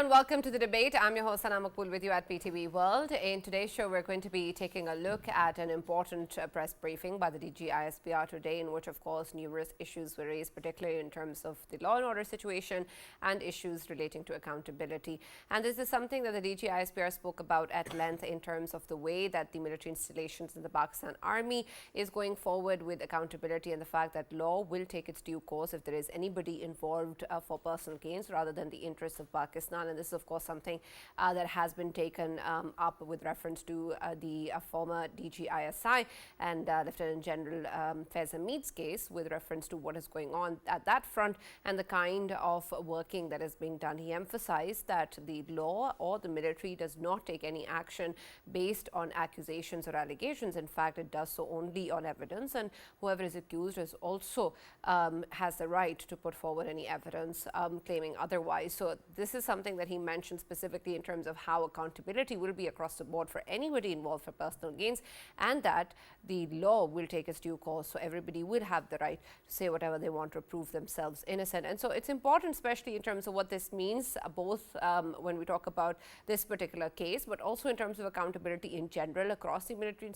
everyone, welcome to the debate. I'm your host Sana Maqbool with you at PTV World. In today's show, we're going to be taking a look at an important press briefing by the DG ISPR today, in which, of course, numerous issues were raised, particularly in terms of the law and order situation and issues relating to accountability. And this is something that the DG ISPR spoke about at length in terms of the way that the military installations in the Pakistan Army is going forward with accountability, and the fact that law will take its due course if there is anybody involved for personal gains rather than the interests of Pakistan. And this is, of course, something that has been taken up with reference to the former DG ISI and Lieutenant General Faisal case with reference to what is going on at that front and the kind of working that is being done. He emphasized that the law or the military does not take any action based on accusations or allegations. In fact, it does so only on evidence, and whoever is accused is also has the right to put forward any evidence claiming otherwise. So this is something that he mentioned specifically in terms of how accountability will be across the board for anybody involved for personal gains, and that the law will take its due course, so everybody will have the right to say whatever they want to prove themselves innocent. And so it's important, especially in terms of what this means, both when we talk about this particular case, but also in terms of accountability in general across the military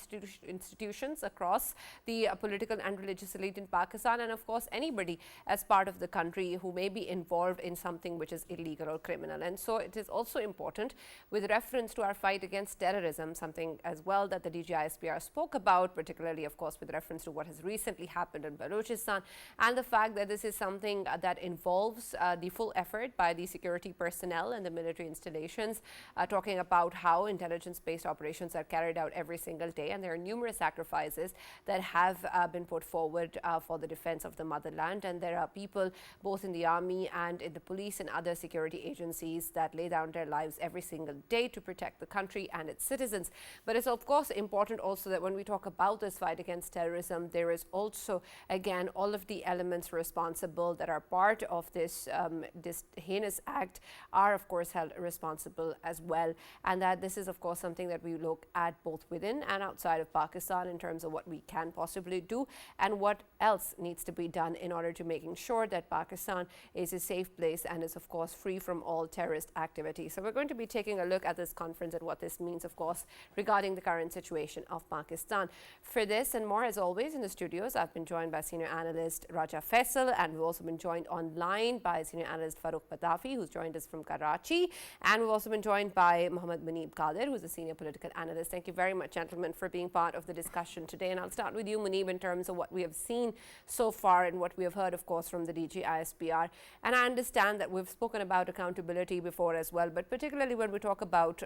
institutions, across the political and religious elite in Pakistan, and of course anybody as part of the country who may be involved in something which is illegal or criminal. And so it is also important with reference to our fight against terrorism, something as well that the DG ISPR spoke about, particularly, of course, with reference to what has recently happened in Balochistan, and the fact that this is something that involves the full effort by the security personnel and the military installations, talking about how intelligence-based operations are carried out every single day, and there are numerous sacrifices that have been put forward for the defense of the motherland, and there are people both in the army and in the police and other security agencies that lay down their lives every single day to protect the country and its citizens. But it's of course important also that when we talk about this fight against terrorism, there is also, again, all of the elements responsible that are part of this this heinous act are of course held responsible as well, and that this is of course something that we look at both within and outside of Pakistan in terms of what we can possibly do and what else needs to be done in order to making sure that Pakistan is a safe place and is of course free from all terrorist activity. So we're going to be taking a look at this conference and what this means, of course, regarding the current situation of Pakistan. For this and more, as always, in the studios, I've been joined by senior analyst Raja Faisal, and we've also been joined online by senior analyst Farrukh Pitafi, who's joined us from Karachi, and we've also been joined by Muneeb Qadir, who's a senior political analyst. Thank you very much, gentlemen, for being part of the discussion today. And I'll start with you, Muneeb, in terms of what we have seen so far and what we have heard, of course, from the DG ISPR. And I understand that we've spoken about accountability before as well, but particularly when we talk about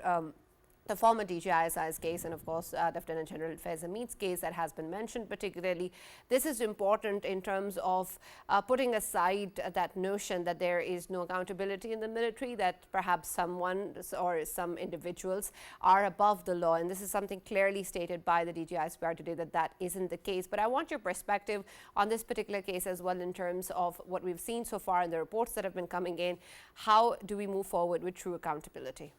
the former DG ISI's case and of course Lieutenant General Faisal case that has been mentioned particularly, this is important in terms of putting aside that notion that there is no accountability in the military, that perhaps someone or some individuals are above the law, and this is something clearly stated by the DG ISPR today that that isn't the case. But I want your perspective on this particular case as well in terms of what we've seen so far and the reports that have been coming in. How do we move forward with true accountability?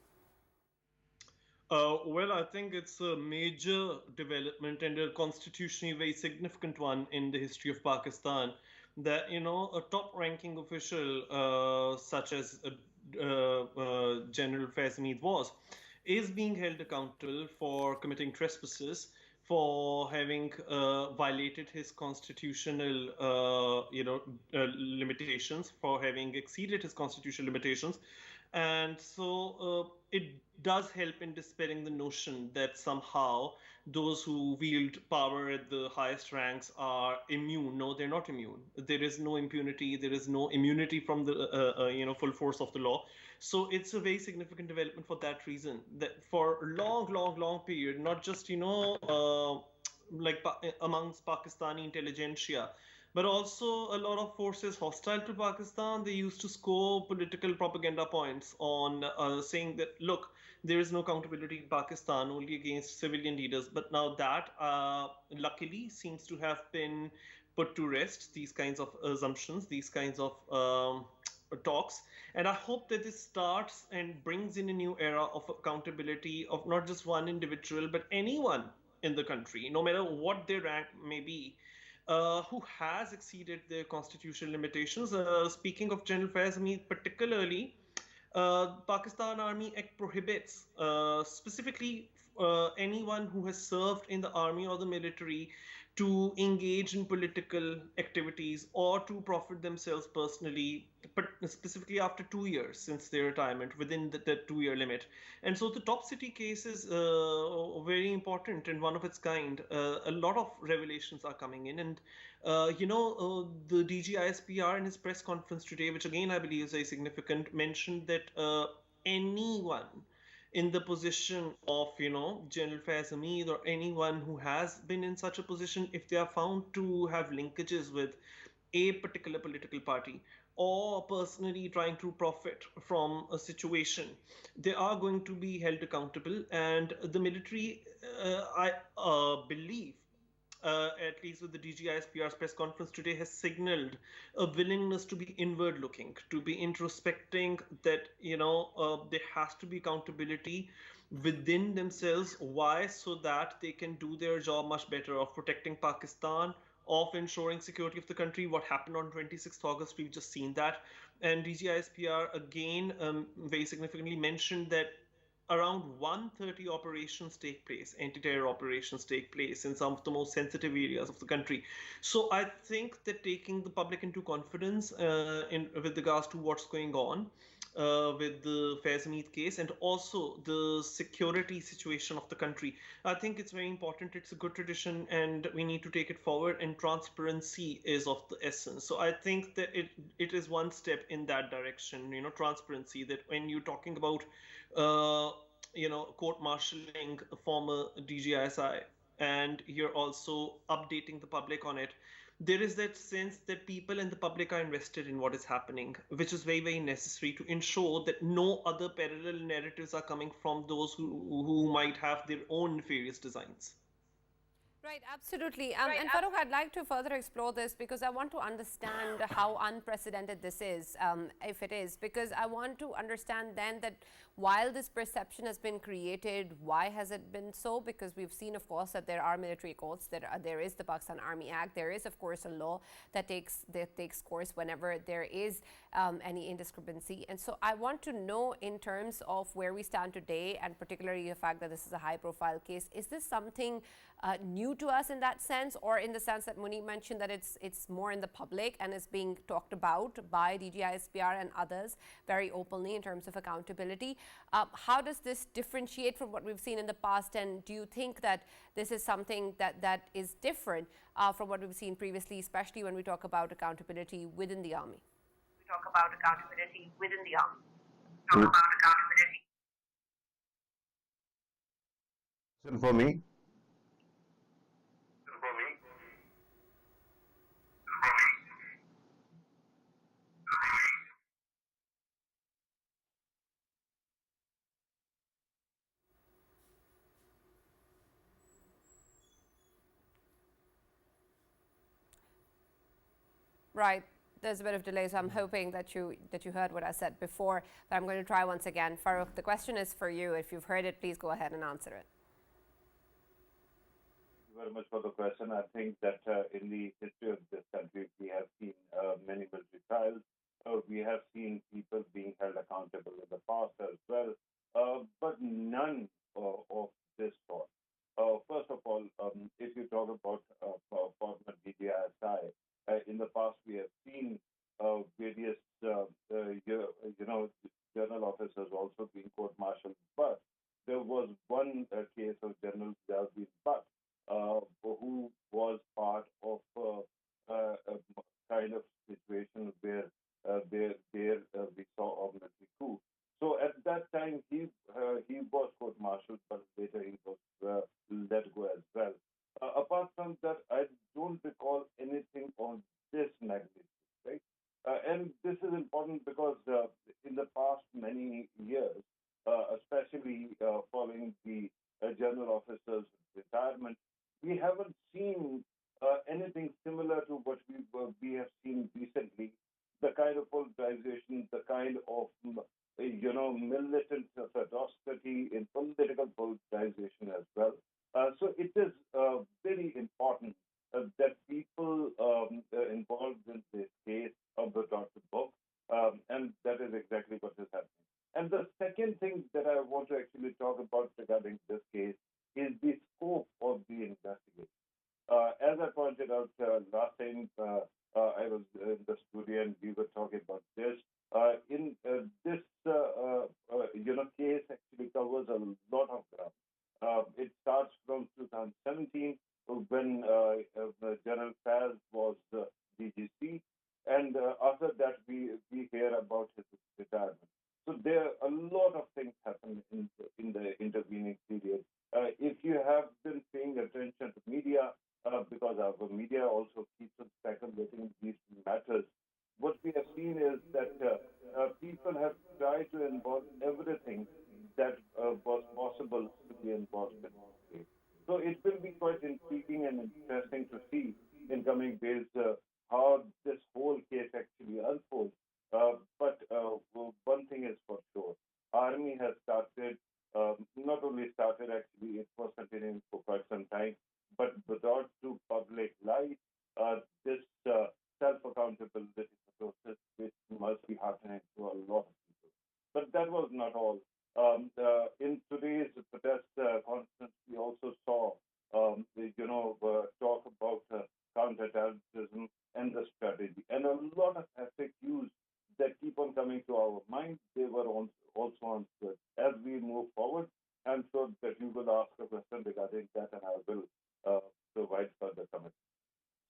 Well, I think it's a major development and a constitutionally very significant one in the history of Pakistan that, a top-ranking official such as General Faisal is being held accountable for committing trespasses, for having violated his constitutional, limitations, for having exceeded his constitutional limitations. And so it does help in dispelling the notion that somehow those who wield power at the highest ranks are immune. No, they're not immune. There is no impunity. There is no immunity from the full force of the law. So it's a very significant development for that reason. That for a long period, not just amongst Pakistani intelligentsia, but also a lot of forces hostile to Pakistan, they used to score political propaganda points on saying that, look, there is no accountability in Pakistan, only against civilian leaders. But now that, luckily, seems to have been put to rest, these kinds of assumptions, these kinds of talks. And I hope that this starts and brings in a new era of accountability of not just one individual, but anyone in the country, no matter what their rank may be, who has exceeded their constitutional limitations. Speaking of General Faisal particularly, Pakistan Army Act prohibits specifically anyone who has served in the army or the military to engage in political activities or to profit themselves personally, but specifically after 2 years since their retirement, within the 2 year limit. And so the top city case is very important and one of its kind. A lot of revelations are coming in, and the DG ISPR in his press conference today, which again I believe is very significant, mentioned that anyone in the position of, General Faiz Hamid or anyone who has been in such a position, if they are found to have linkages with a particular political party or personally trying to profit from a situation, they are going to be held accountable. And the military, I believe, at least with the DGISPR's press conference today, has signaled a willingness to be inward looking, to be introspecting, that, there has to be accountability within themselves. Why? So that they can do their job much better of protecting Pakistan, of ensuring security of the country. What happened on 26th August, we've just seen that. And DGISPR again very significantly mentioned that around 130 operations take place, anti-terror operations take place in some of the most sensitive areas of the country. So I think that taking the public into confidence in with regards to what's going on with the Faiz case and also the security situation of the country, I think it's very important. It's a good tradition and we need to take it forward, and transparency is of the essence. So I think that it is one step in that direction, transparency, that when you're talking about uh, court martialing a former DGISI, and you're also updating the public on it, there is that sense that people and the public are invested in what is happening, which is very, very necessary to ensure that no other parallel narratives are coming from those who might have their own nefarious designs. Right, absolutely. And Farrukh, I'd like to further explore this because I want to understand how unprecedented this is, if it is, because I want to understand then that while this perception has been created, why has it been so? Because we've seen, of course, that there are military courts, there is the Pakistan Army Act, there is, of course, a law that takes course whenever there is any indiscrepancy. And so I want to know, in terms of where we stand today, and particularly the fact that this is a high-profile case, is this something new to us in that sense, or in the sense that Muneeb mentioned that it's more in the public and is being talked about by DGISPR and others very openly in terms of accountability? How does this differentiate from what we've seen in the past, and do you think that this is something that is different from what we've seen previously, especially when we talk about accountability within the army? We talk about accountability within the army. Talk about accountability. For me, Right. There's a bit of delay, so I'm hoping that you heard what I said before, but I'm going to try once again. Farrukh, the question is for you. If you've heard it, please go ahead and answer it. Thank you very much for the question. I think that in the history of this country, we have seen many military trials. We have seen people being held accountable in the past as well, but none of this sort. First of all, if you talk about former DGISI, in the past we have seen various general officers also being court-martialed, but there was one case of General Jalbin Butt, who was part of a kind of situation where we saw a military coup. So at that time he was court-martialed, but later he was let go as well. Apart from that, I don't recall anything on this magnitude, right? And this is important because in the past many years, especially following the general officer's retirement, we haven't seen anything similar to what we have seen recently. The kind of politicization, the kind of militant ferocity in political politicization as well. So it is very important that people involved in this case are brought to book, and that is exactly what is happening. I want to actually talk about regarding this case is the scope of the investigation. As I pointed out last time, I was in the studio and we were talking about this. In this, case actually covers a lot of ground. It starts from 2017 when General Faz was DGC, and after that we hear about his retirement. So there a lot of things happen in the intervening period. If you have been paying attention to media, because our media also keeps on speculating these matters, what we have seen is that people have tried to involve everything that was possible to be involved in this case. So it will be quite intriguing and interesting to see in coming days how this whole case actually unfolds. But one thing is for sure, Army has started, not only started actually, it was continuing for quite some time, but without to public light, this self-accountability process, which must be happening to a lot of people. But that was not all. In today's protest conference, we also saw, talk about counterterrorism and the strategy, and a lot of FAQs that keep on coming to our mind. They were also answered. As we move forward, I'm sure that you will ask a question regarding that, and I will provide further comments.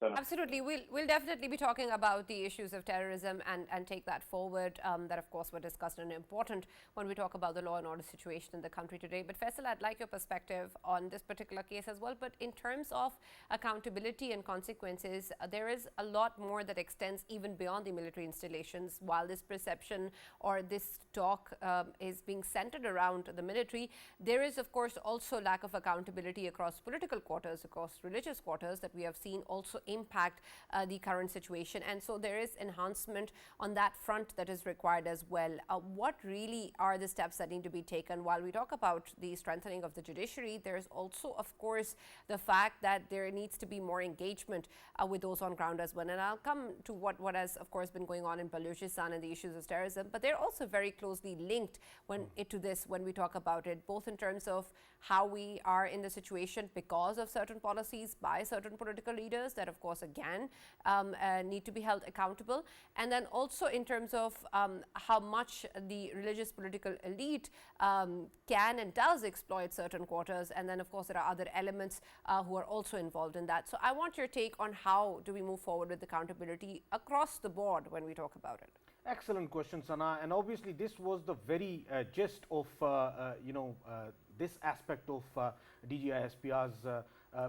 Absolutely. We'll definitely be talking about the issues of terrorism and take that forward. That, of course, were discussed and important when we talk about the law and order situation in the country today. But Faisal, I'd like your perspective on this particular case as well. But in terms of accountability and consequences, there is a lot more that extends even beyond the military installations. While this perception or this talk is being centered around the military, there is, of course, also lack of accountability across political quarters, across religious quarters that we have seen also impact the current situation, and so there is enhancement on that front that is required as well. What really are the steps that need to be taken? While we talk about the strengthening of the judiciary, there is also, of course, the fact that there needs to be more engagement with those on ground as well. And I'll come to what has, of course, been going on in Balochistan and the issues of terrorism, but they're also very closely linked to this when we talk about it, both in terms of how we are in the situation because of certain policies by certain political leaders that, of course, again, need to be held accountable. And then also in terms of how much the religious political elite can and does exploit certain quarters. And then, of course, there are other elements who are also involved in that. So I want your take on how do we move forward with accountability across the board when we talk about it. Excellent question, Sana. And obviously, this was the very gist of, this aspect of DG ISPR's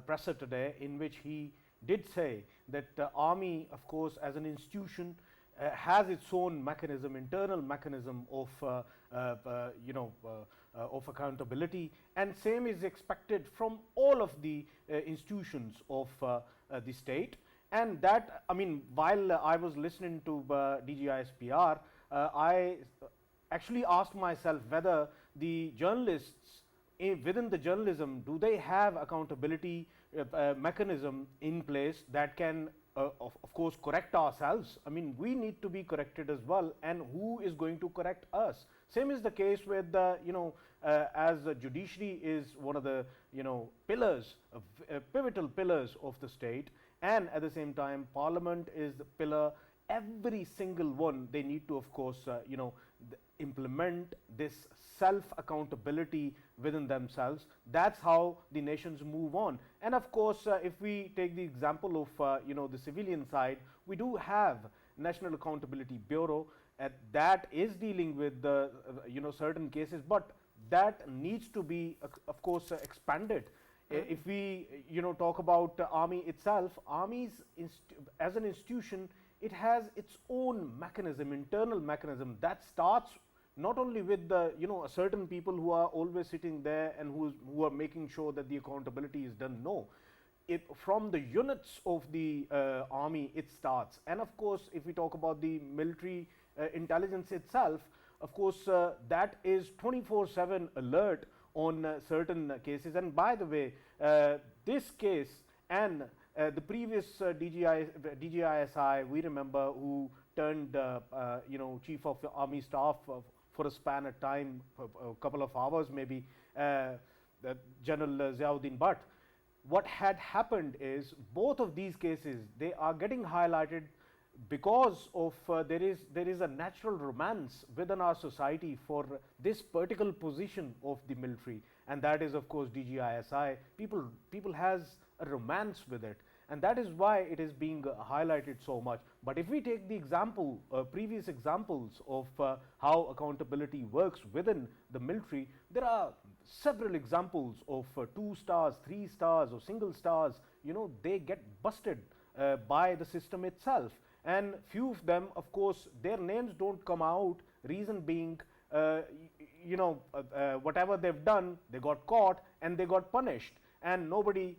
presser today, in which he did say that the Army, of course, as an institution, has its own mechanism, internal mechanism of, of accountability, and same is expected from all of the institutions of the state. And that, I mean, while I was listening to DG ISPR, I actually asked myself whether the journalists within the journalism, do they have accountability mechanism in place that can, of course, correct ourselves? I mean, we need to be corrected as well, and who is going to correct us? Same is the case with, as the judiciary is one of the, pillars, pivotal pillars of the state, and at the same time, Parliament is the pillar. Every single one, they need to, of course, implement this self-accountability within themselves. That's how the nations move on. And of course, if we take the example of the civilian side, we do have National Accountability Bureau that is dealing with the certain cases, but that needs to be, of course, expanded. If we talk about Army itself, Armies as an institution, it has its own mechanism, internal mechanism that starts not only with the certain people who are always sitting there and who are making sure that the accountability is done. No, from the units of the Army it starts. And of course, if we talk about the military intelligence itself, of course, that is 24/7 alert on certain cases. And by the way, this case and the previous DGISI, we remember, who turned Chief of the Army Staff for a span of time, a couple of hours maybe, General Ziauddin Butt. What had happened is both of these cases, they are getting highlighted because of there is a natural romance within our society for this particular position of the military, and that is of course DGISI. People has a romance with it, and that is why it is being highlighted so much. But if we take the example, previous examples of how accountability works within the military, there are several examples of 2 stars, 3 stars or single stars, they get busted by the system itself. And few of them, of course, their names don't come out, reason being, whatever they've done, they got caught and they got punished, and nobody,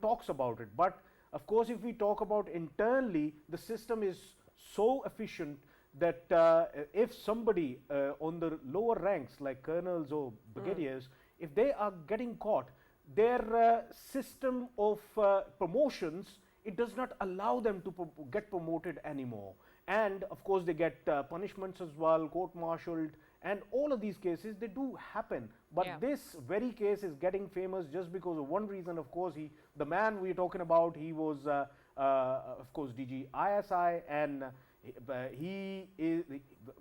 talks about it. But of course, if we talk about internally, the system is so efficient that if somebody on the lower ranks, like colonels or brigadiers, if they are getting caught, their system of promotions, it does not allow them to get promoted anymore. And of course, they get punishments as well, court-martialed, and all of these cases, they do happen. But this very case is getting famous just because of one reason. Of course, the man we're talking about, he was, of course, DG ISI, and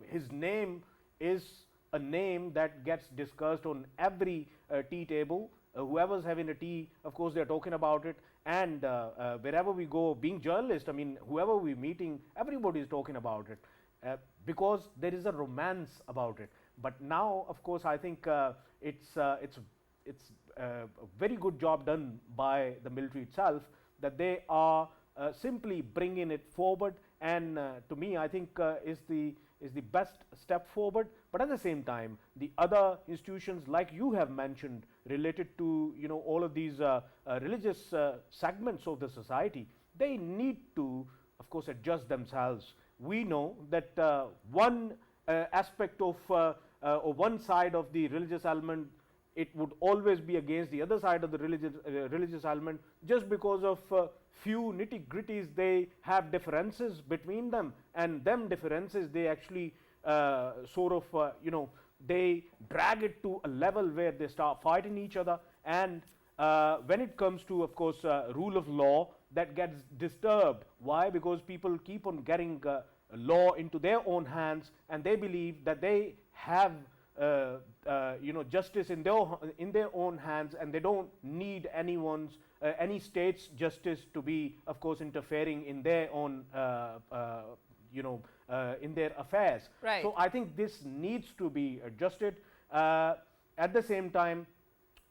his name is a name that gets discussed on every tea table. Whoever's having a tea, of course, they're talking about it. And wherever we go, being journalists, I mean, whoever we're meeting, everybody is talking about it because there is a romance about it. But now, of course, I think it's a very good job done by the military itself, that they are simply bringing it forward, and to me, I think is the best step forward. But at the same time, the other institutions, like you have mentioned, related to all of these religious segments of the society, they need to, of course, adjust themselves. We know that one aspect of or one side of the religious element, it would always be against the other side of the religious element, just because of few nitty-gritties. They have differences between them, and them differences, they actually they drag it to a level where they start fighting each other. And when it comes to, of course, rule of law, that gets disturbed. Why? Because people keep on getting law into their own hands, and they believe that they have justice in their own hands, and they don't need any state's justice to be, of course, interfering in their own in their affairs. Right. So I think this needs to be adjusted. At the same time,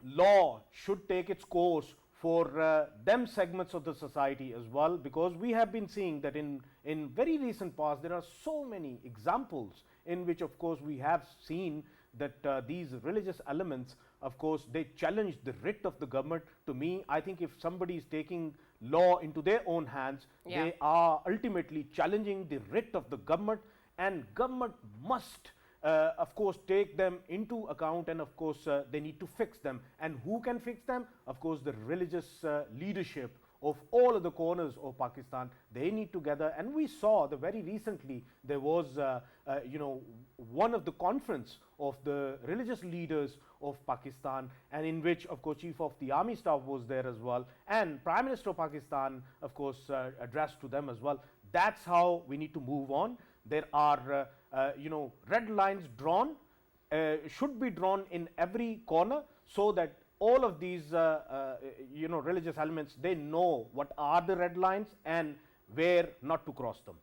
law should take its course for them segments of the society as well, because we have been seeing that in very recent past, there are so many examples in which, of course, we have seen that these religious elements, of course, they challenge the writ of the government. To me, I think if somebody is taking law into their own hands, they are ultimately challenging the writ of the government, and government must of course take them into account, and of course they need to fix them. And who can fix them? Of course, the religious leadership of all of the corners of Pakistan, they need to gather. And we saw that very recently there was one of the conference of the religious leaders of Pakistan, and in which, of course, Chief of the Army Staff was there as well, and Prime Minister of Pakistan, of course, addressed to them as well. That's how we need to move on. There are red lines drawn, should be drawn in every corner, so that all of these religious elements, they know what are the red lines and where not to cross them.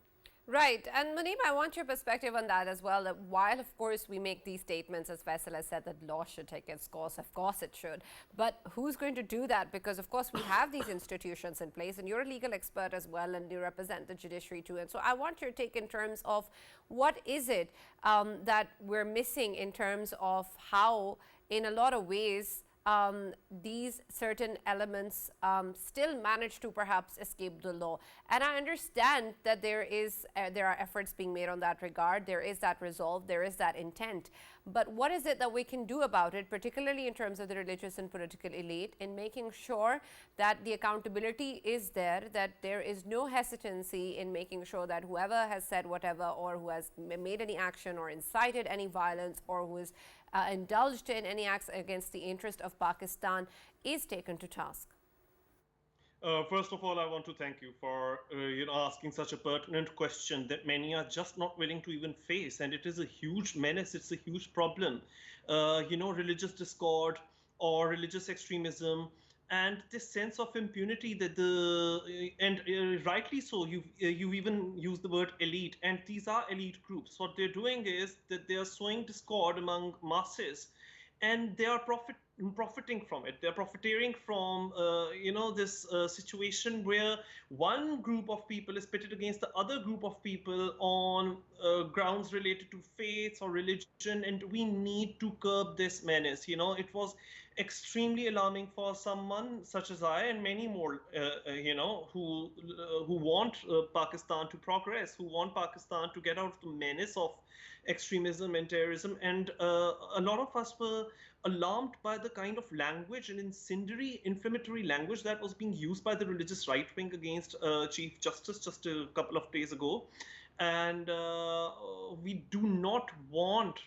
Right. And Muneeb, I want your perspective on that as well. That while, of course, we make these statements, as Faisal has said, that law should take its course, of course it should. But who's going to do that? Because, of course, we have these institutions in place, and you're a legal expert as well, and you represent the judiciary too. And so I want your take in terms of what is it that we're missing in terms of how, in a lot of ways, these certain elements still manage to perhaps escape the law. And I understand that there are efforts being made on that regard. There is that resolve, there is that intent. But what is it that we can do about it, particularly in terms of the religious and political elite, in making sure that the accountability is there, that there is no hesitancy in making sure that whoever has said whatever, or who has made any action or incited any violence, or who is indulged in any acts against the interest of Pakistan is taken to task? First of all, I want to thank you for asking such a pertinent question that many are just not willing to even face, and it is a huge menace. It's a huge problem. Religious discord or religious extremism, and this sense of impunity that rightly so. You've even used the word elite, and these are elite groups. What they're doing is that they are sowing discord among masses, and they are profiting from it. They're profiteering from this situation where one group of people is pitted against the other group of people on grounds related to faith or religion, and we need to curb this menace. It was extremely alarming for someone such as I and many more, who want Pakistan to progress, who want Pakistan to get out of the menace of extremism and terrorism. And a lot of us were alarmed by the kind of language and incendiary, inflammatory language that was being used by the religious right wing against Chief Justice just a couple of days ago. And we do not want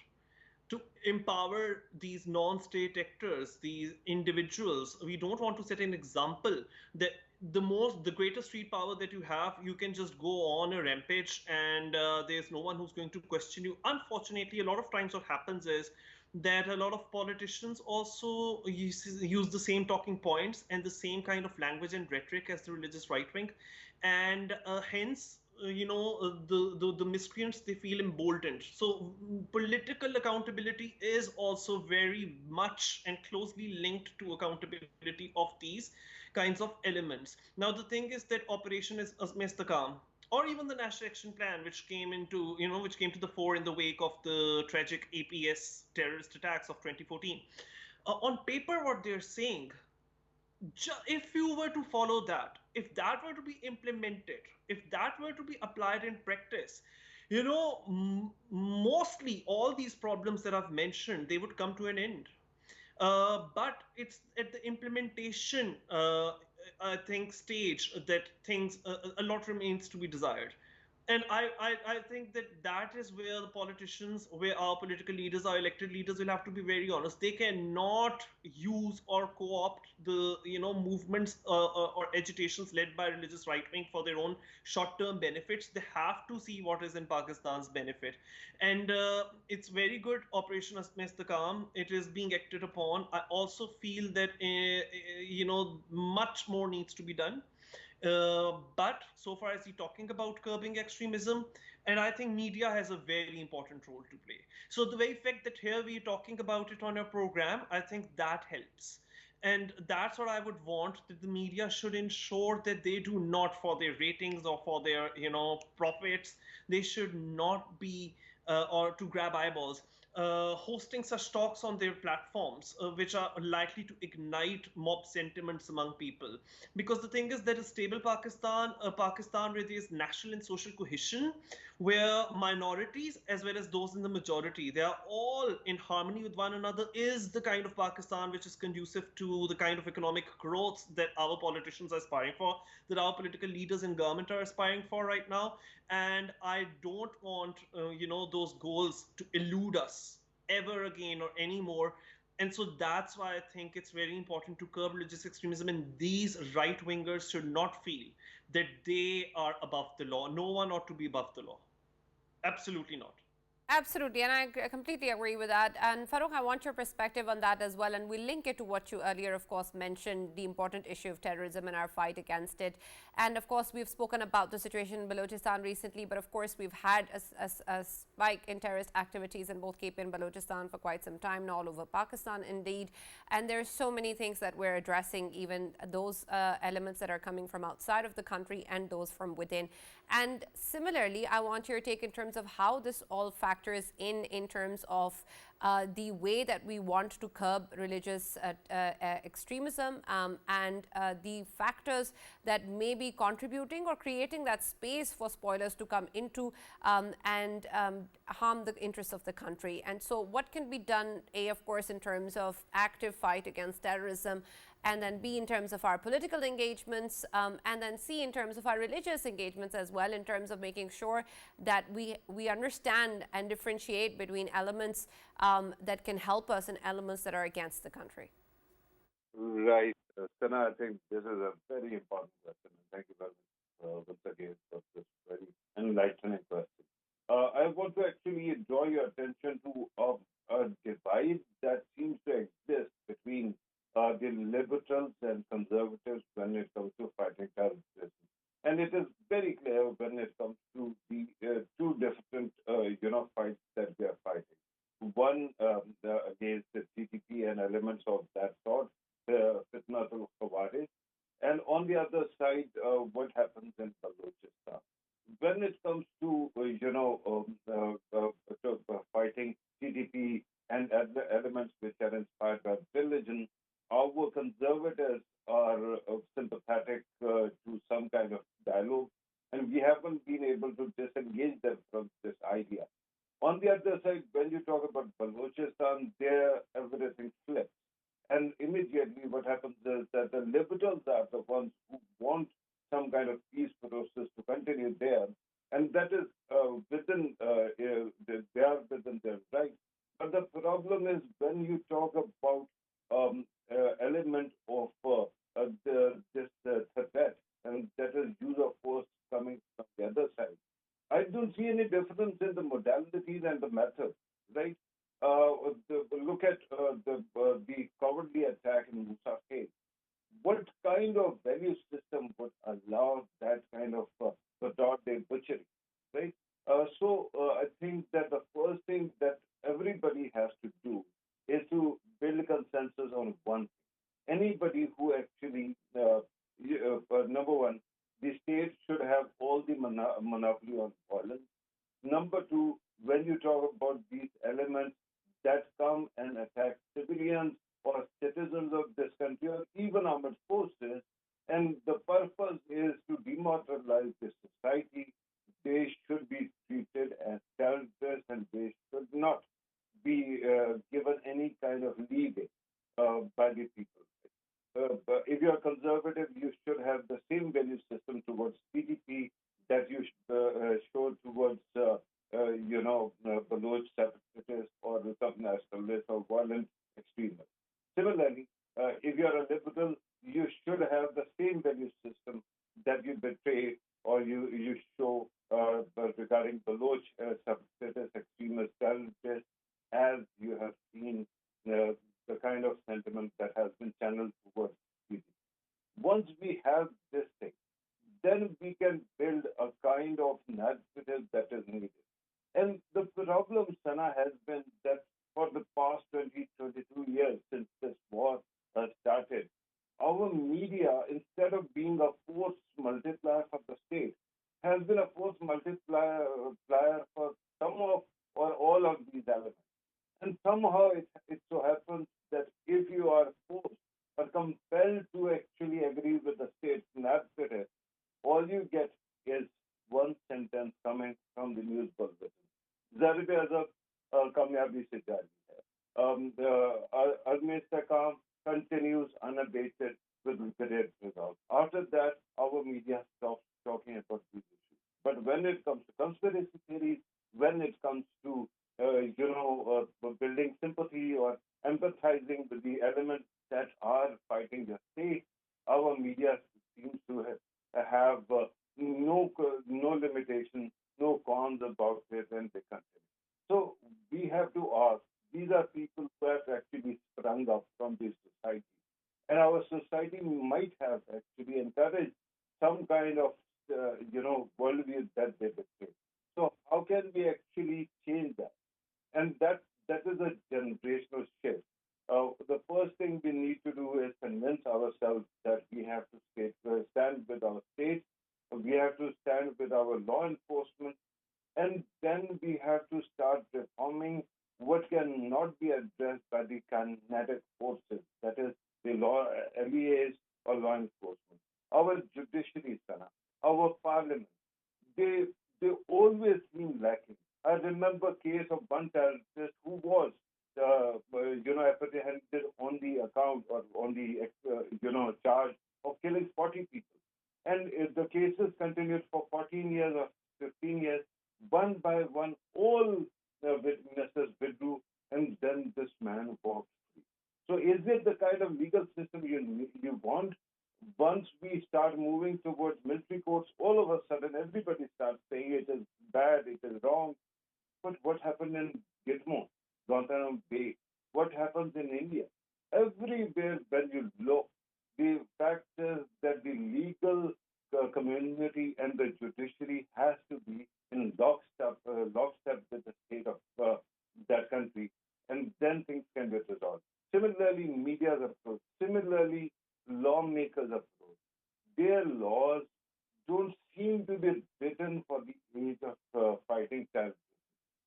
to empower these non-state actors, these individuals. We don't want to set an example that the greatest street power that you have, you can just go on a rampage and there's no one who's going to question you. Unfortunately, a lot of times what happens is that a lot of politicians also use the same talking points and the same kind of language and rhetoric as the religious right wing, and hence the miscreants, they feel emboldened. So political accountability is also very much and closely linked to accountability of these kinds of elements. Now the thing is that Operation is Istisqam, or even the National Action Plan, which came to the fore in the wake of the tragic APS terrorist attacks of 2014. On paper, what they're saying, if you were to follow that, if that were to be implemented, if that were to be applied in practice, mostly all these problems that I've mentioned, they would come to an end. But it's at the implementation, I think, stage that things, a lot remains to be desired. And I think that is where the politicians, where our political leaders, our elected leaders will have to be very honest. They cannot use or co-opt the movements or agitations led by religious right wing for their own short-term benefits. They have to see what is in Pakistan's benefit. And it's very good, Operation Istisqam. It is being acted upon. I also feel that much more needs to be done. But so far as you're talking about curbing extremism, and I think media has a very important role to play. So the very fact that here we're talking about it on our program, I think that helps. And that's what I would want, that the media should ensure that they do not, for their ratings or for their profits, they should not be or to grab eyeballs, hosting such talks on their platforms, which are likely to ignite mob sentiments among people. Because the thing is that a stable Pakistan, a Pakistan where there is national and social cohesion, where minorities as well as those in the majority, they are all in harmony with one another, is the kind of Pakistan which is conducive to the kind of economic growth that our politicians are aspiring for, that our political leaders in government are aspiring for right now. And I don't want, those goals to elude us ever again or anymore. And so that's why I think it's very important to curb religious extremism. And these right-wingers should not feel that they are above the law. No one ought to be above the law. Absolutely not. Absolutely, and I completely agree with that. And Farrukh, I want your perspective on that as well. And we'll link it to what you earlier, of course, mentioned, the important issue of terrorism and our fight against it. And of course, we've spoken about the situation in Balochistan recently, but of course, we've had a spike in terrorist activities in both KP and Balochistan for quite some time now, all over Pakistan indeed. And there's so many things that we're addressing, even those elements that are coming from outside of the country and those from within. And similarly, I want your take in terms of how this all factors in terms of the way that we want to curb religious extremism and the factors that may be contributing or creating that space for spoilers to come into, and harm the interests of the country. And so what can be done, A, of course, in terms of active fight against terrorism, and then B, in terms of our political engagements, and then C, in terms of our religious engagements as well, in terms of making sure that we understand and differentiate between elements that can help us and elements that are against the country. Right. Sana, I think this is a very important question. And thank you very much once again for this very enlightening question. I want to actually draw your attention to a divide that seems to exist between the liberals and conservatives when it comes to fighting terrorism. And it is very clear when it comes to the two different, fights that we are fighting. One against the TTP and elements of that sort, fitnatul khawarij, and on the other side, what happens in Balochistan. When it comes to, fighting TTP and elements which are inspired by religion, our conservatives are sympathetic to some kind of dialogue, and we haven't been able to disengage them from this idea. On the other side, when you talk about Balochistan, there everything flips. And immediately what happens is that the liberals are the ones who want some kind of peace process to continue there. And that is within, they are within their right. But the problem is when you talk about element of this threat, and that is use of force coming from the other side. I don't see any difference in the modalities and the methods, right? Look at the cowardly attack in Musa case. What kind of value system would allow that kind of day butchery, right? I think that the first thing that everybody has to do is to build a consensus on one thing. Anybody who actually, number one, the state should have all the monopoly on violence. Number two, when you talk about these elements that come and attack civilians or citizens of this country or even armed forces, and the purpose is to demoralize the society, they should be treated as terrorists and they should not be given any kind of leeway by the people. But if you are conservative, you should have the same value system towards PDP that you showed towards, Baloch separatists or some nationalists or violent extremists. Similarly, if you are a liberal, you should have the same value system that you betray or you show regarding Baloch separatists, extremists, terrorists, as you have seen the kind of sentiment that has been channeled towards PDP. Once we have this thing, then we can build a kind of narrative that is needed. And the problem, Sana, has been that for the past 20, 22 years since this war started, our media, instead of being a force multiplier for the state, has been a force multiplier for some of or all of these elements. And somehow it so happens that if you are forced or compelled to actually agree with the state's narrative, all you get is one sentence coming from the news bulletin. Zarib azab kamyabi se jari hai. Army Sakam continues unabated with great results. After that, our media stops talking about these issues. But when it comes to conspiracy theories, when it comes to building sympathy or empathizing with the elements that are fighting the state, our media seems to have no limitation, no cons about it, and they continue. So we have to ask, these are people who have actually sprung up from this society. And our society might have actually encouraged some kind of, worldview that they betray. So how can we actually change that? And that is a generational shift. The first thing we need to do is convince ourselves that we have to stand with our state, we have to stand with our law enforcement, and then we have to start reforming what cannot be addressed by the kinetic forces, that is the law, LEAs or law enforcement. Our judiciary, our parliament, they always seem lacking. I remember cases case of one terrorist who was, apprehended on the account or on the, charge of killing 40 people. And the cases continued for 14 years or 15 years. One by one, all the witnesses withdrew, and then this man walked free. So, is it the kind of legal system you want? Once we start moving towards military courts, all of a sudden everybody starts saying it is bad, it is wrong. But what happened in Gitmo, Guantanamo Bay? What happens in India? Everywhere when you look, the fact is that the legal community and the judiciary has to be in lockstep with the state of that country, and then things can get resolved. Similarly, media's approach. Similarly, lawmakers' approach. Their laws don't seem to be written for the age of fighting terrorism.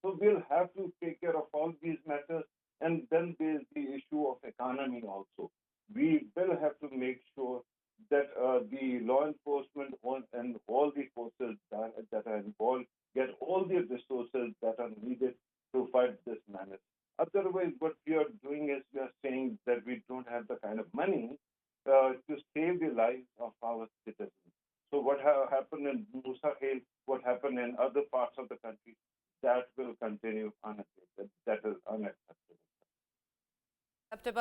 So we'll have to take care of all these matters. And then there's the issue of economy also. We will have to make sure that the law enforcement and all the forces that are involved get all the resources that are needed to fight this menace. Otherwise, what we are doing is we are saying that we don't have the kind of money to save the lives of our citizens. So what happened in Musa Hill, what happened in other parts of the country, that will continue unabated. That is unacceptable.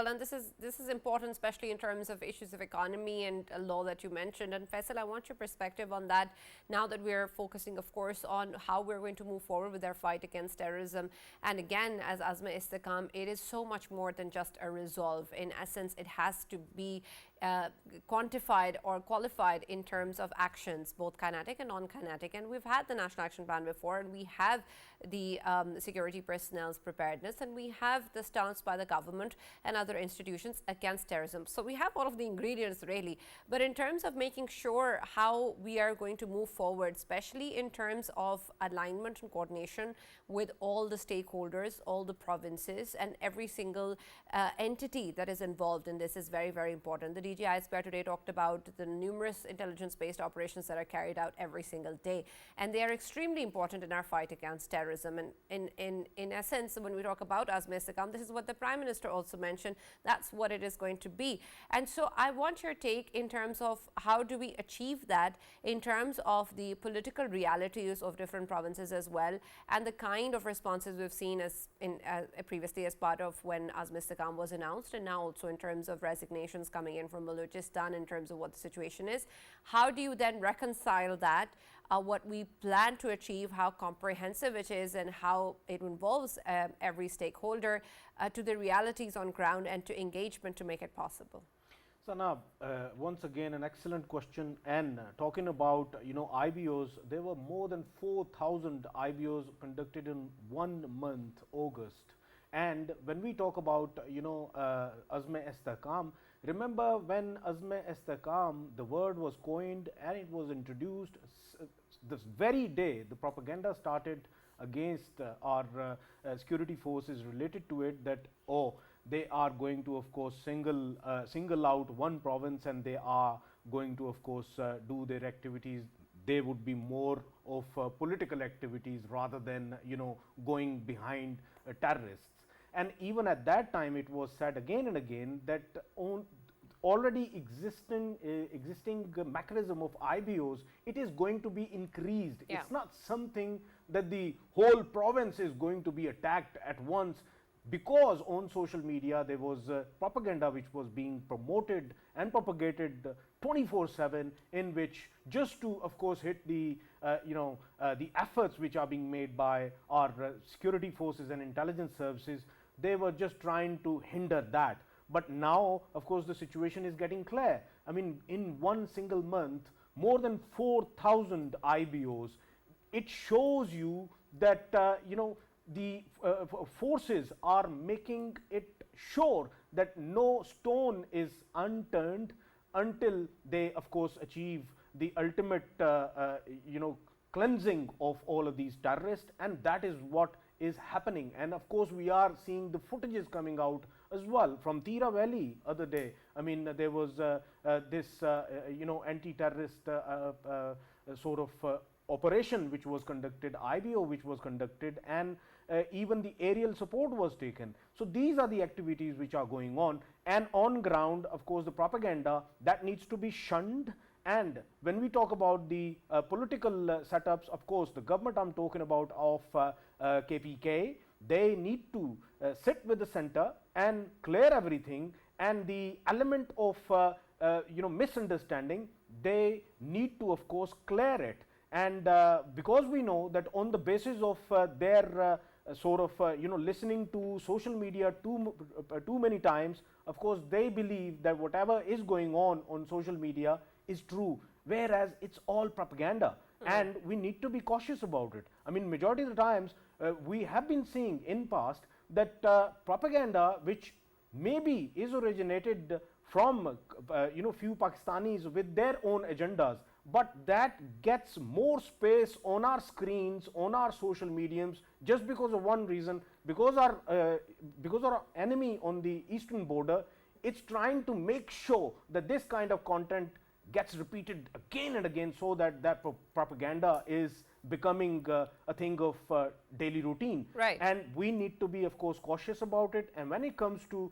And this is important, especially in terms of issues of economy and law that you mentioned. And Faisal, I want your perspective on that now that we're focusing, of course, on how we're going to move forward with our fight against terrorism. And again, as Azma Istikam, it is so much more than just a resolve. In essence, it has to be quantified or qualified in terms of actions, both kinetic and non-kinetic. And we've had the National Action Plan before, and we have the security personnel's preparedness, and we have the stance by the government and other institutions against terrorism. So we have all of the ingredients really. But in terms of making sure how we are going to move forward, especially in terms of alignment and coordination with all the stakeholders, all the provinces, and every single entity that is involved in this is very, very important. The DG ISPR today talked about the numerous intelligence-based operations that are carried out every single day, and they are extremely important in our fight against terrorism. And in essence, when we talk about Azma Istikam, this is what the Prime Minister also mentioned. That's what it is going to be. And so I want your take in terms of how do we achieve that in terms of the political realities of different provinces as well, and the kind of responses we've seen as previously as part of when Azma Istikam was announced, and now also in terms of resignations coming in from Balochistan in terms of what the situation is. How do you then reconcile that, what we plan to achieve, how comprehensive it is, and how it involves every stakeholder to the realities on ground and to engagement to make it possible? Sana, once again an excellent question. And talking about IBOs, there were more than 4,000 IBOs conducted in 1 month, August. And when we talk about Azma Istikam, remember when Azma Istikam, the word was coined and it was introduced, this very day the propaganda started against our security forces related to it, that they are going to, of course, single out one province, and they are going to, of course, do their activities. They would be more of political activities rather than going behind terrorists. And even at that time, it was said again and again that already existing mechanism of IBOs, it is going to be increased. Yeah. It's not something that the whole province is going to be attacked at once, because on social media there was propaganda which was being promoted and propagated 24/7, in which, just to, of course, hit the the efforts which are being made by our security forces and intelligence services, they were just trying to hinder that. But now, of course, the situation is getting clear. I mean, in 1 single month, more than 4,000 IBOs. It shows you that the forces are making it sure that no stone is unturned until they, of course, achieve the ultimate cleansing of all of these terrorists. And that is what is happening. And of course, we are seeing the footages coming out as well from Tira Valley other day. I mean, there was this anti-terrorist sort of operation which was conducted, IBO which was conducted, and even the aerial support was taken. So these are the activities which are going on, and on ground, of course, the propaganda that needs to be shunned. And when we talk about the political setups, of course, the government I'm talking about of KPK, they need to sit with the center and clear everything, and the element of misunderstanding, they need to, of course, clear it. And because we know that on the basis of their listening to social media too many times, of course, they believe that whatever is going on social media is true, whereas it's all propaganda. And we need to be cautious about it. I mean, majority of the times we have been seeing in past that propaganda, which maybe is originated from few Pakistanis with their own agendas, but that gets more space on our screens, on our social mediums, just because of one reason: because our enemy on the eastern border, it's trying to make sure that this kind of content gets repeated again and again, so that propaganda is becoming a thing of daily routine. Right. And we need to be, of course, cautious about it. And when it comes to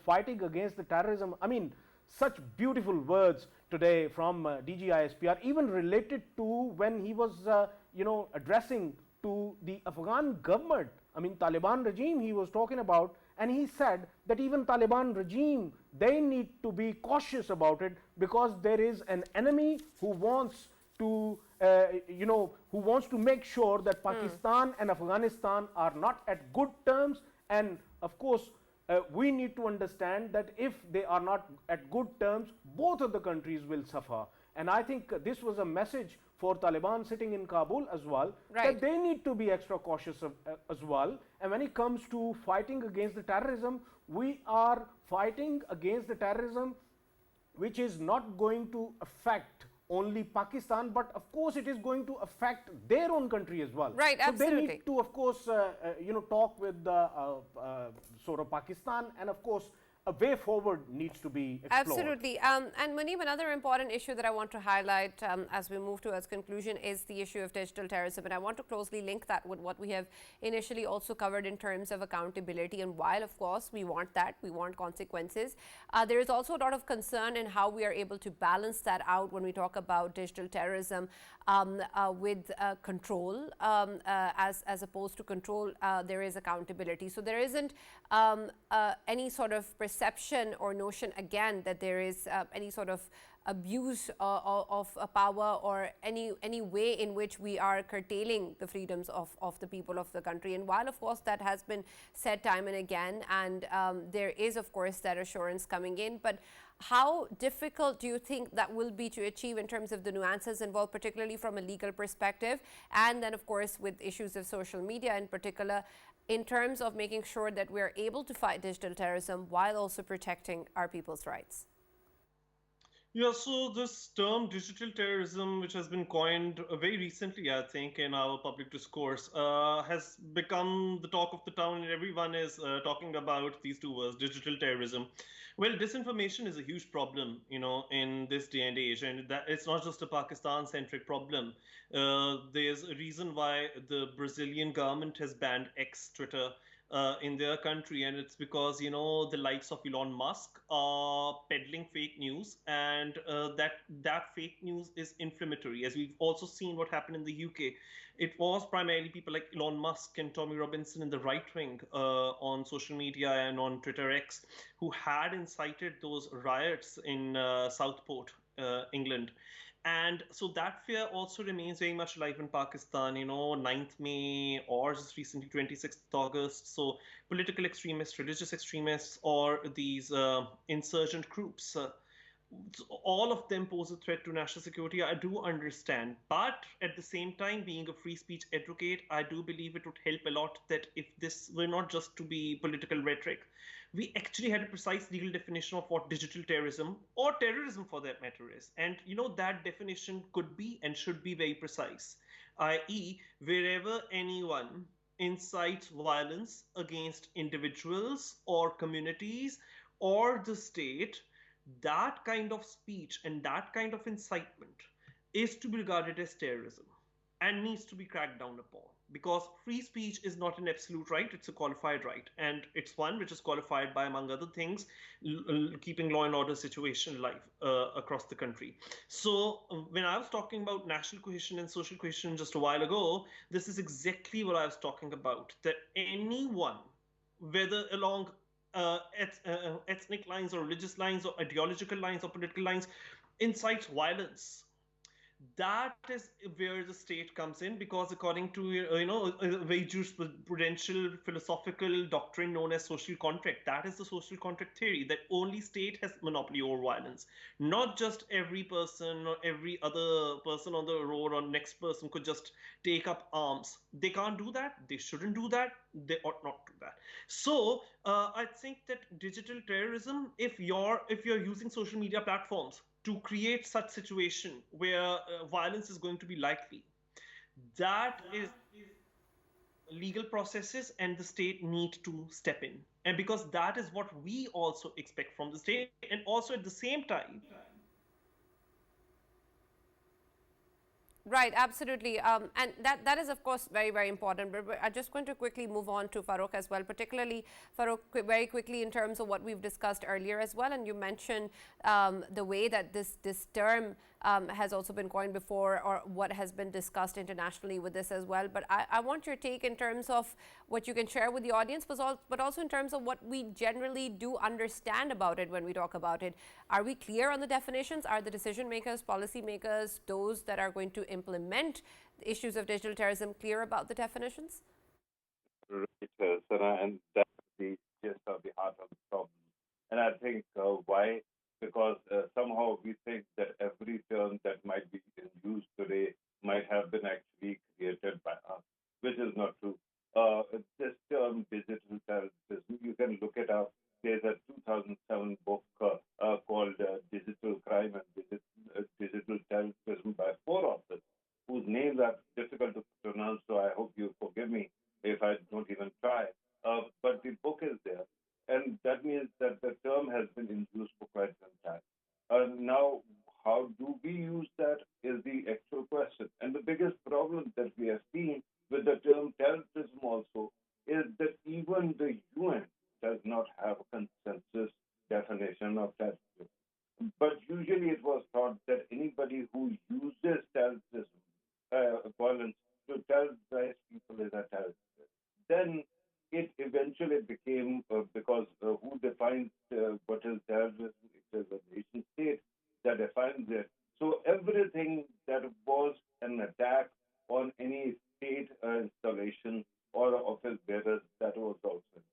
fighting against the terrorism, I mean, such beautiful words today from DG ISPR, even related to when he was addressing to the Afghan government. I mean, Taliban regime he was talking about, and he said that even Taliban regime, they need to be cautious about it, because there is an enemy who wants to make sure that Pakistan and Afghanistan are not at good terms. And of course, we need to understand that if they are not at good terms, both of the countries will suffer. And I think this was a message for Taliban sitting in Kabul as well, that they need to be extra cautious as well. And when it comes to fighting against the terrorism, we are fighting against the terrorism which is not going to affect only Pakistan, but of course it is going to affect their own country as well. Right, absolutely. So they need to, of course, talk with Pakistan, and of course a way forward needs to be explored. Absolutely. And Muneeb, another important issue that I want to highlight as we move towards conclusion is the issue of digital terrorism. And I want to closely link that with what we have initially also covered in terms of accountability. And while, of course, we want that, we want consequences, there is also a lot of concern in how we are able to balance that out when we talk about digital terrorism with control. As opposed to control, there is accountability. So there isn't any sort of perception or notion again that there is any sort of abuse of power, or any way in which we are curtailing the freedoms of the people of the country. And while, of course, that has been said time and again, and there is, of course, that assurance coming in, but how difficult do you think that will be to achieve in terms of the nuances involved, particularly from a legal perspective, and then, of course, with issues of social media in particular, in terms of making sure that we're able to fight digital terrorism while also protecting our people's rights? Yeah, so this term digital terrorism, which has been coined very recently, I think, in our public discourse, has become the talk of the town, and everyone is talking about these two words, digital terrorism. Well, disinformation is a huge problem, in this day and age, and that it's not just a Pakistan-centric problem. There's a reason why the Brazilian government has banned X, Twitter, in their country, and it's because the likes of Elon Musk are peddling fake news, and that fake news is inflammatory. As we've also seen what happened in the UK, it was primarily people like Elon Musk and Tommy Robinson in the right wing on social media and on Twitter X who had incited those riots in Southport, England. And so that fear also remains very much alive in Pakistan, 9th May or just recently 26th August. So political extremists, religious extremists, or these insurgent groups, all of them pose a threat to national security. I do understand. But at the same time, being a free speech advocate, I do believe it would help a lot that if this were not just to be political rhetoric, we actually had a precise legal definition of what digital terrorism or terrorism for that matter is. And that definition could be and should be very precise, i.e. wherever anyone incites violence against individuals or communities or the state, that kind of speech and that kind of incitement is to be regarded as terrorism and needs to be cracked down upon. because free speech is not an absolute right, it's a qualified right. And it's one which is qualified by, among other things, keeping law and order situation alive across the country. So when I was talking about national cohesion and social cohesion just a while ago, this is exactly what I was talking about. That anyone, whether along ethnic lines or religious lines or ideological lines or political lines, incites violence, that is where the state comes in, because according to a very jurisprudential philosophical doctrine known as social contract, that is the social contract theory, that only state has monopoly over violence. Not just every person or every other person on the road or next person could just take up arms. They can't do that, they shouldn't do that, they ought not do that. So I think that digital terrorism, if you're using social media platforms to create such situation where violence is going to be likely, that is legal processes, and the state need to step in. And because that is what we also expect from the state, and also at the same time. Right, absolutely. And that is, of course, very, very important. But I'm just going to quickly move on to Farrukh as well, particularly, Farrukh, very quickly in terms of what we've discussed earlier as well. And you mentioned the way that this term has also been coined before, or what has been discussed internationally with this as well. But I want your take in terms of what you can share with the audience, but also in terms of what we generally do understand about it when we talk about it. Are we clear on the definitions? Are the decision makers, policy makers, those that are going to implement the issues of digital terrorism clear about the definitions? Right, Sana, and that's the gist of the heart of the problem. And I think why? Because somehow we think that every term that might be in use today might have been actually created by us, which is not true. This term, digital terrorism, you can look it up. There's a 2007 book called Digital Crime and Digital Terrorism by 4 authors, whose names are difficult to pronounce, so I hope you forgive me if I don't even try. But the book is there, and that means that the term has been in use for quite some time. Now, how do we use that is the actual question. And the biggest problem that we have seen with the term terrorism also is that even the UN does not have a consensus definition of terrorism. But usually it was thought that anybody who uses terrorism, violence, to terrorize people is a terrorist. Then it eventually became, because who defines what is terrorism? It is a nation state that defines it. So everything that was an attack on any state installation or office bearers, that was also included.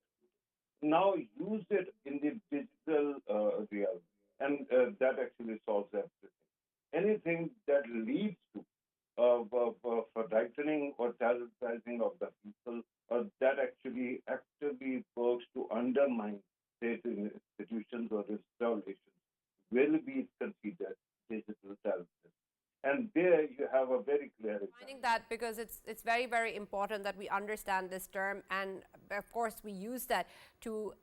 Now use it in the digital realm, and that actually solves everything. Anything that leads to frightening or terrorizing of the people, that actually actively works to undermine state institutions or installations, will be considered digital terrorism. And there you have a very clear example. Finding that, because it's very, very important that we understand this term, and of course we use that to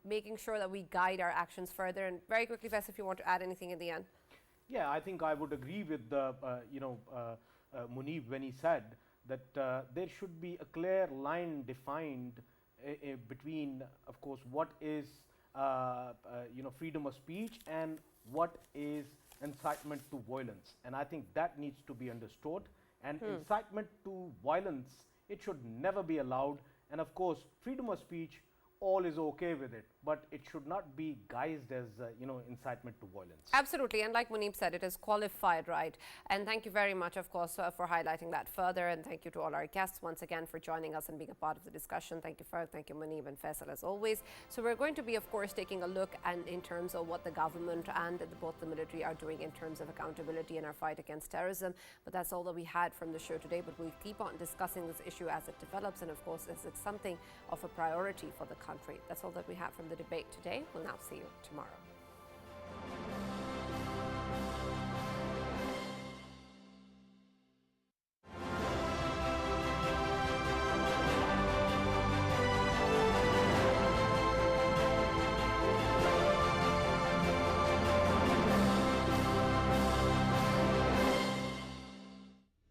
making sure that we guide our actions further. And very quickly, Faisal, if you want to add anything in the end. Yeah, I think I would agree with Muneeb when he said that there should be a clear line defined between, of course, what is freedom of speech and what is incitement to violence. And I think that needs to be understood. And incitement to violence, it should never be allowed. And of course, freedom of speech, all is okay with it, but it should not be guised as incitement to violence. Absolutely, and like Muneeb said, it is qualified right. And thank you very much, of course, for highlighting that further. And thank you to all our guests once again for joining us and being a part of the discussion. Thank you, Farrukh. Thank you, Muneeb and Faisal, as always. So we're going to be, of course, taking a look and in terms of what the government and both the military are doing in terms of accountability in our fight against terrorism. But that's all that we had from the show today. But we'll keep on discussing this issue as it develops, and of course, as it's something of a priority for the country. That's all that we have from the debate today. We'll now see you tomorrow.